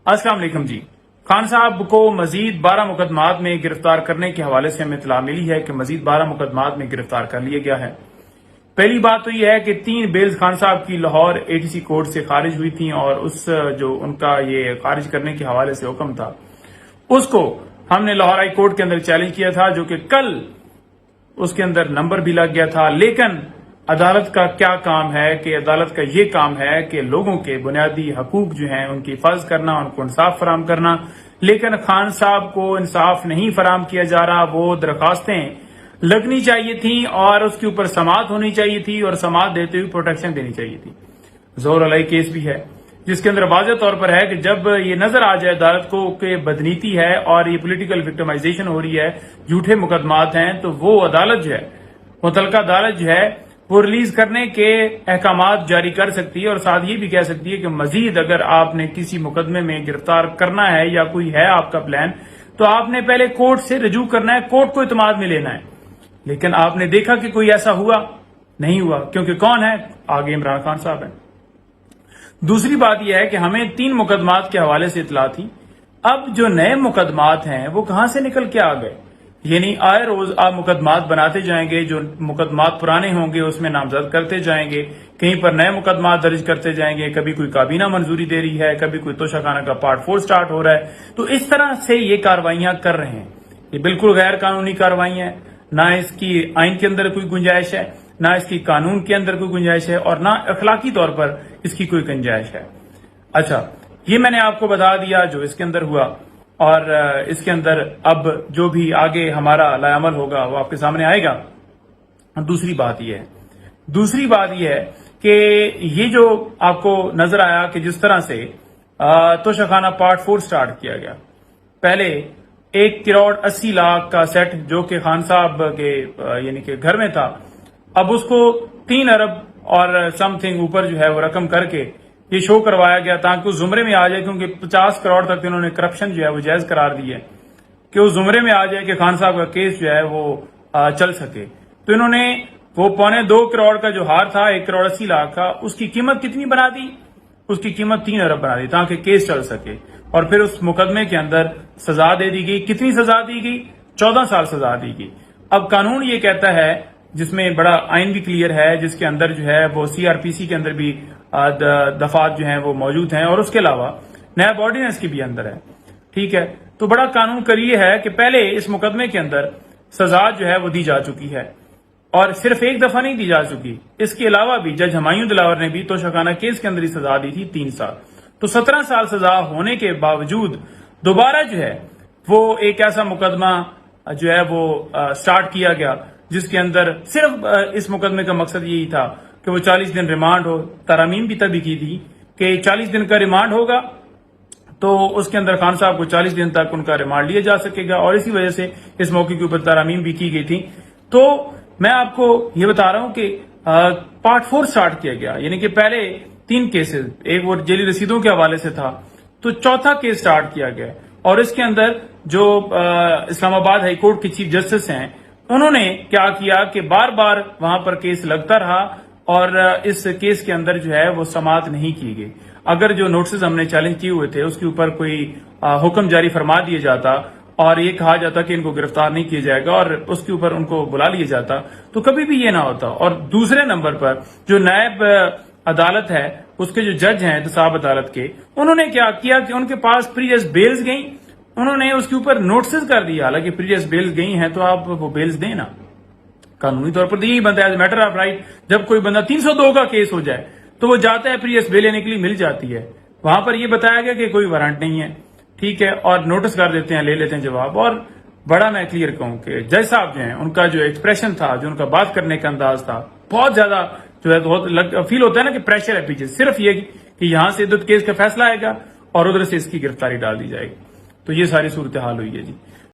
السلام علیکم جی۔ خان صاحب کو مزید 12 مقدمات میں گرفتار کرنے کے حوالے سے ہمیں اطلاع ملی ہے کہ مزید 12 مقدمات میں گرفتار کر لیا گیا ہے۔ پہلی بات تو یہ ہے کہ 3 بیلز خان صاحب کی لاہور ATC کورٹ سے خارج ہوئی تھیں، اور اس جو ان کا یہ خارج کرنے کے حوالے سے حکم تھا اس کو ہم نے لاہور ہائی کورٹ کے اندر چیلنج کیا تھا، جو کہ کل اس کے اندر نمبر بھی لگ گیا تھا۔ لیکن عدالت کا کیا کام ہے کہ عدالت کا یہ کام ہے کہ لوگوں کے بنیادی حقوق جو ہیں ان کی حفاظت کرنا، ان کو انصاف فراہم کرنا، لیکن خان صاحب کو انصاف نہیں فراہم کیا جا رہا۔ وہ درخواستیں لگنی چاہیے تھیں اور اس کے اوپر سماعت ہونی چاہیے تھی، اور سماعت دیتے ہوئے پروٹیکشن دینی چاہیے تھی۔ ظہور علیہ کیس بھی ہے جس کے اندر واضح طور پر ہے کہ جب یہ نظر آ جائے عدالت کو کہ بدنیتی ہے اور یہ پولیٹیکل وکٹمائزیشن ہو رہی ہے، جھوٹے مقدمات ہیں، تو وہ عدالت جو ہے، متعلقہ عدالت جو ہے، وہ ریلیز کرنے کے احکامات جاری کر سکتی ہے، اور ساتھ یہ بھی کہہ سکتی ہے کہ مزید اگر آپ نے کسی مقدمے میں گرفتار کرنا ہے یا کوئی ہے آپ کا پلان، تو آپ نے پہلے کورٹ سے رجوع کرنا ہے، کورٹ کو اعتماد میں لینا ہے۔ لیکن آپ نے دیکھا کہ کوئی ایسا ہوا نہیں ہوا، کیونکہ کون ہے؟ آگے عمران خان صاحب ہیں۔ دوسری بات یہ ہے کہ ہمیں 3 مقدمات کے حوالے سے اطلاع تھی۔ اب جو نئے مقدمات ہیں وہ کہاں سے نکل کے آ گئے؟ یعنی آئے روز آپ مقدمات بناتے جائیں گے، جو مقدمات پرانے ہوں گے اس میں نامزد کرتے جائیں گے، کہیں پر نئے مقدمات درج کرتے جائیں گے، کبھی کوئی کابینہ منظوری دے رہی ہے، کبھی کوئی توشہ خانہ کا پارٹ 4 سٹارٹ ہو رہا ہے۔ تو اس طرح سے یہ کاروائیاں کر رہے ہیں۔ یہ بالکل غیر قانونی کاروائیاں ہیں، نہ اس کی آئین کے اندر کوئی گنجائش ہے، نہ اس کی قانون کے اندر کوئی گنجائش ہے، اور نہ اخلاقی طور پر اس کی کوئی گنجائش ہے۔ اچھا، یہ میں نے آپ کو بتا دیا جو اس کے اندر ہوا، اور اس کے اندر اب جو بھی آگے ہمارا لائے عمل ہوگا وہ آپ کے سامنے آئے گا۔ دوسری بات یہ ہے کہ یہ جو آپ کو نظر آیا کہ جس طرح سے توشہ خانہ پارٹ 4 سٹارٹ کیا گیا، پہلے 1 کروڑ 80 لاکھ کا سیٹ جو کہ خان صاحب کے یعنی کہ گھر میں تھا، اب اس کو 3 ارب اور سم تھنگ اوپر جو ہے وہ رقم کر کے یہ شو کروایا گیا تاکہ اس زمرے میں آ جائے، کیونکہ 50 کروڑ تک انہوں نے کرپشن جو ہے وہ جائز قرار دی ہے کہ اس زمرے میں آ جائے کہ خان صاحب کا کیس جو ہے وہ چل سکے۔ تو انہوں نے وہ 1.25 کروڑ کا جو ہار تھا 1 کروڑ 80 لاکھ کا، اس کی قیمت کتنی بنا دی؟ اس کی قیمت 3 ارب بنا دی تاکہ کیس چل سکے، اور پھر اس مقدمے کے اندر سزا دے دی گئی۔ کتنی سزا دی گئی؟ 14 سال سزا دی گئی۔ اب قانون یہ کہتا ہے، جس میں بڑا آئین بھی کلیئر ہے، جس کے اندر جو ہے وہ CRPC کے اندر بھی دفعات جو ہیں وہ موجود ہیں، اور اس کے علاوہ نیب آرڈیننس کی بھی اندر ہے، ٹھیک ہے۔ تو بڑا قانون کا یہ ہے کہ پہلے اس مقدمے کے اندر سزا جو ہے وہ دی جا چکی ہے، اور صرف ایک دفعہ نہیں دی جا چکی، اس کے علاوہ بھی جج ہمایوں دلاور نے بھی توشہ خانہ کیس کے اندر ہی سزا دی تھی 3 سال۔ تو 17 سال سزا ہونے کے باوجود دوبارہ جو ہے وہ ایک ایسا مقدمہ جو ہے وہ سٹارٹ کیا گیا جس کے اندر صرف اس مقدمے کا مقصد یہی تھا کہ وہ 40 دن ریمانڈ ہو۔ ترامیم بھی تبھی کی تھی کہ 40 دن کا ریمانڈ ہوگا تو اس کے اندر خان صاحب کو 40 دن تک ان کا ریمانڈ لیا جا سکے گا، اور اسی وجہ سے اس موقع کے اوپر ترامیم بھی کی گئی تھی۔ تو میں آپ کو یہ بتا رہا ہوں کہ پارٹ 4 سٹارٹ کیا گیا، یعنی کہ پہلے 3 کیسز، ایک وہ جیلی رسیدوں کے حوالے سے تھا، تو چوتھا کیس سٹارٹ کیا گیا، اور اس کے اندر جو اسلام آباد ہائی کورٹ کے چیف جسٹس ہیں انہوں نے کیا کیا کہ بار بار وہاں پر کیس لگتا رہا، اور اس کیس کے اندر جو ہے وہ سماعت نہیں کی گئی۔ اگر جو نوٹسز ہم نے چیلنج کیے ہوئے تھے اس کے اوپر کوئی حکم جاری فرما دیا جاتا اور یہ کہا جاتا کہ ان کو گرفتار نہیں کیا جائے گا، اور اس کے اوپر ان کو بلا لیا جاتا، تو کبھی بھی یہ نہ ہوتا۔ اور دوسرے نمبر پر جو نائب عدالت ہے، اس کے جو جج ہیں احتساب عدالت کے، انہوں نے کیا کیا کہ ان کے پاس پریویس بیلز گئیں، انہوں نے اس کے اوپر نوٹسز کر دیا، حالانکہ پریویس بیلز گئی ہیں تو آپ وہ بیلز دیں نا، قانونی طور پر یہی بنتا ہے ایز میٹر آف رائٹ۔ جب کوئی بندہ 302 کا کیس ہو جائے تو وہ جاتا ہے پریویس بیل لینے کے لیے، مل جاتی ہے۔ وہاں پر یہ بتایا گیا کہ کوئی وارنٹ نہیں ہے، ٹھیک ہے، اور نوٹس کر دیتے ہیں، لے لیتے ہیں جواب۔ اور بڑا میں کلیئر کہوں کہ جج صاحب جو ہیں ان کا جو ایکسپریشن تھا، جو ان کا بات کرنے کا انداز تھا، بہت زیادہ جو ہے بہت فیل ہوتا ہے نا کہ پریشر ہے پیچھے، صرف یہ کہ یہاں سے عدت کیس کا فیصلہ آئے گا اور ادھر سے اس کی گرفتاری ڈال دی جائے گی۔ تو یہ ساری صورتحال ہوئی ہے جی۔